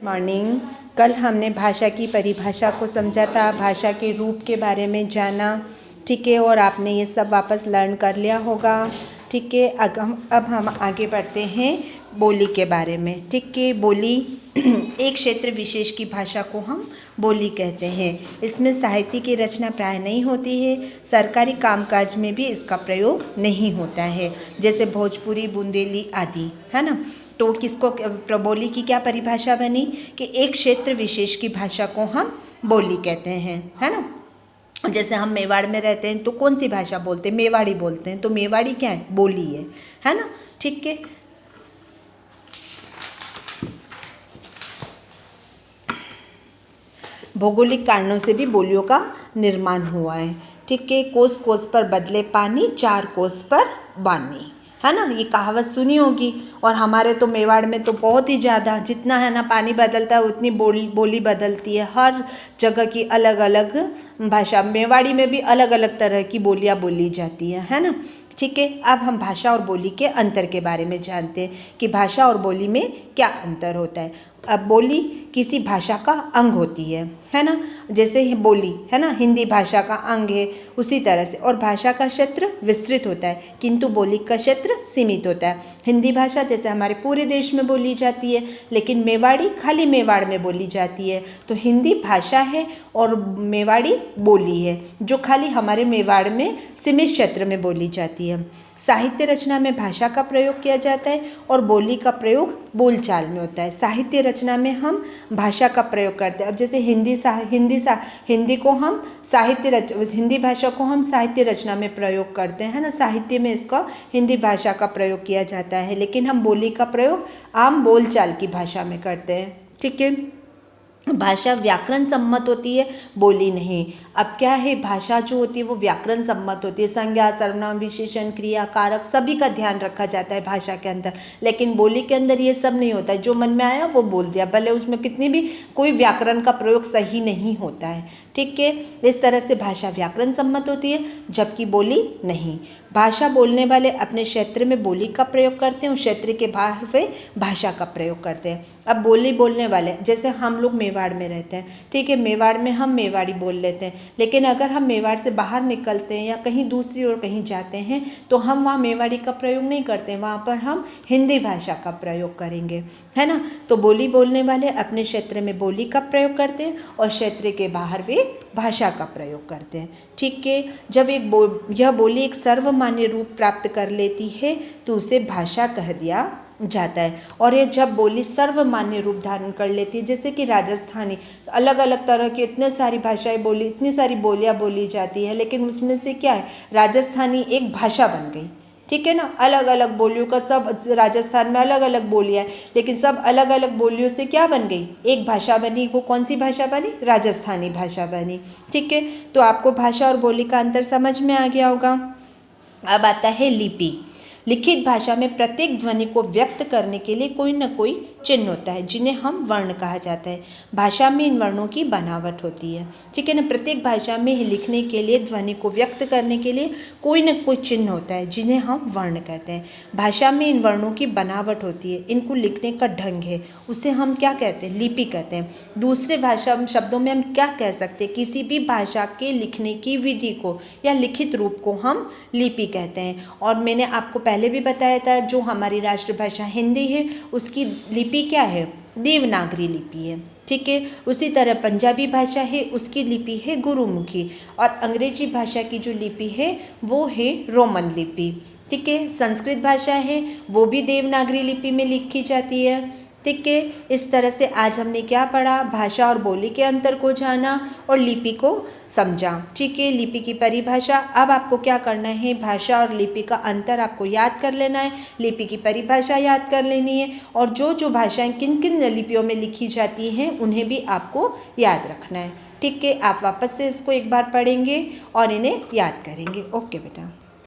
Morning. कल हमने भाषा की परिभाषा को समझा था, भाषा के रूप के बारे में जाना, ठीक है। और आपने ये सब वापस लर्न कर लिया होगा, ठीक है। अब हम आगे बढ़ते हैं बोली के बारे में, ठीक है। बोली एक क्षेत्र विशेष की भाषा को हम बोली कहते हैं। इसमें साहित्य की रचना प्राय नहीं होती है, सरकारी कामकाज में भी इसका प्रयोग नहीं होता है, जैसे भोजपुरी, बुंदेली आदि, है ना। तो किसको बोली की क्या परिभाषा बनी कि एक क्षेत्र विशेष की भाषा को हम बोली कहते हैं, है ना। जैसे हम मेवाड़ में रहते हैं तो कौन सी भाषा बोलते हैं? मेवाड़ी बोलते हैं। तो मेवाड़ी क्या है? बोली है ना, ठीक है। भौगोलिक कारणों से भी बोलियों का निर्माण हुआ है, ठीक है। कोस कोस पर बदले पानी, चार कोस पर वानी, है ना। ये कहावत सुनी होगी। और हमारे तो मेवाड़ में तो बहुत ही ज़्यादा, जितना है ना पानी बदलता है उतनी बोली बदलती है। हर जगह की अलग अलग भाषा, मेवाड़ी में भी अलग अलग तरह की बोलियाँ बोली जाती है ना, ठीक है। अब हम भाषा और बोली के अंतर के बारे में जानते हैं कि भाषा और बोली में क्या अंतर होता है। अब बोली किसी भाषा का अंग होती है ना। जैसे बोली है ना, हिंदी भाषा का अंग है, उसी तरह से। और भाषा का क्षेत्र विस्तृत होता है, किंतु बोली का क्षेत्र सीमित होता है। हिंदी भाषा जैसे हमारे पूरे देश में बोली जाती है, लेकिन मेवाड़ी खाली मेवाड़ में बोली जाती है। तो हिंदी भाषा है और मेवाड़ी बोली है, जो खाली हमारे मेवाड़ में सीमित क्षेत्र में बोली जाती है। साहित्य रचना में भाषा का प्रयोग किया जाता है और बोली का प्रयोग बोलचाल में होता है। साहित्य रचना में हम भाषा का प्रयोग करते हैं। अब जैसे हिंदी भाषा को हम साहित्य रचना में प्रयोग करते हैं ना, साहित्य में इसका हिंदी भाषा का प्रयोग किया जाता है। लेकिन हम बोली का प्रयोग आम बोलचाल की भाषा में करते हैं, ठीक है। भाषा व्याकरण सम्मत होती है, बोली नहीं। अब क्या है, भाषा जो होती है वो व्याकरण सम्मत होती है, संज्ञा, सर्वनाम, विशेषण, क्रिया, कारक सभी का ध्यान रखा जाता है भाषा के अंदर। लेकिन बोली के अंदर ये सब नहीं होता है, जो मन में आया वो बोल दिया, भले उसमें कितनी भी कोई व्याकरण का प्रयोग सही नहीं होता है, ठीक है। इस तरह से भाषा व्याकरण सम्मत होती है, जबकि बोली नहीं। भाषा बोलने वाले अपने क्षेत्र में बोली का प्रयोग करते हैं, उस क्षेत्र के बाहर वे भाषा का प्रयोग करते हैं। अब बोली बोलने वाले, जैसे हम लोग मेवाड़ में रहते हैं, ठीक है, मेवाड़ में हम मेवाड़ी बोल लेते हैं। लेकिन अगर हम मेवाड़ से बाहर निकलते हैं या कहीं दूसरी ओर कहीं जाते हैं तो हम वहाँ मेवाड़ी का प्रयोग नहीं करते, वहाँ पर हम हिंदी भाषा का प्रयोग करेंगे, है ना। तो बोली बोलने वाले अपने क्षेत्र में बोली का प्रयोग करते हैं और क्षेत्र के बाहर वे भाषा का प्रयोग करते हैं, ठीक है। जब यह बोली एक सर्वमान्य रूप प्राप्त कर लेती है तो उसे भाषा कह दिया जाता है। और ये जब बोली सर्वमान्य रूप धारण कर लेती है, जैसे कि राजस्थानी, अलग अलग तरह की इतने सारी भाषाएं बोली, इतनी सारी बोलियां बोली जाती है, लेकिन उसमें से क्या है, राजस्थानी एक भाषा बन गई, ठीक है ना। अलग अलग बोलियों का, सब राजस्थान में अलग अलग बोलियां हैं, लेकिन सब अलग अलग बोलियों से क्या बन गई, एक भाषा बनी। वो कौन सी भाषा बनी? राजस्थानी भाषा बनी, ठीक है। तो आपको भाषा और बोली का अंतर समझ में आ गया होगा। अब आता है लिपि। लिखित भाषा में प्रत्येक ध्वनि को व्यक्त करने के लिए कोई न कोई चिन्ह होता है, जिन्हें हम वर्ण कहा जाता है। भाषा में इन वर्णों की बनावट होती है, ठीक है ना। प्रत्येक भाषा में लिखने के लिए, ध्वनि को व्यक्त करने के लिए कोई न कोई चिन्ह होता है, जिन्हें हम वर्ण कहते हैं। भाषा में इन वर्णों की बनावट होती है, इनको लिखने का ढंग है, उसे हम क्या कहते हैं? लिपि कहते हैं। दूसरे भाषा शब्दों में हम क्या कह सकते हैं? किसी भी भाषा के लिखने की विधि को या लिखित रूप को हम लिपि कहते हैं। और मैंने आपको पहले भी बताया था, जो हमारी राष्ट्रभाषा हिंदी है उसकी लिपि क्या है? देवनागरी लिपि है, ठीक है। उसी तरह पंजाबी भाषा है, उसकी लिपि है गुरुमुखी। और अंग्रेजी भाषा की जो लिपि है वो है रोमन लिपि, ठीक है। संस्कृत भाषा है वो भी देवनागरी लिपि में लिखी जाती है, ठीक है। इस तरह से आज हमने क्या पढ़ा? भाषा और बोली के अंतर को जाना और लिपि को समझा, ठीक है। लिपि की परिभाषा। अब आपको क्या करना है? भाषा और लिपि का अंतर आपको याद कर लेना है, लिपि की परिभाषा याद कर लेनी है, और जो भाषाएं किन किन लिपियों में लिखी जाती हैं उन्हें भी आपको याद रखना है, ठीक है। आप वापस से इसको एक बार पढ़ेंगे और इन्हें याद करेंगे। ओके बेटा।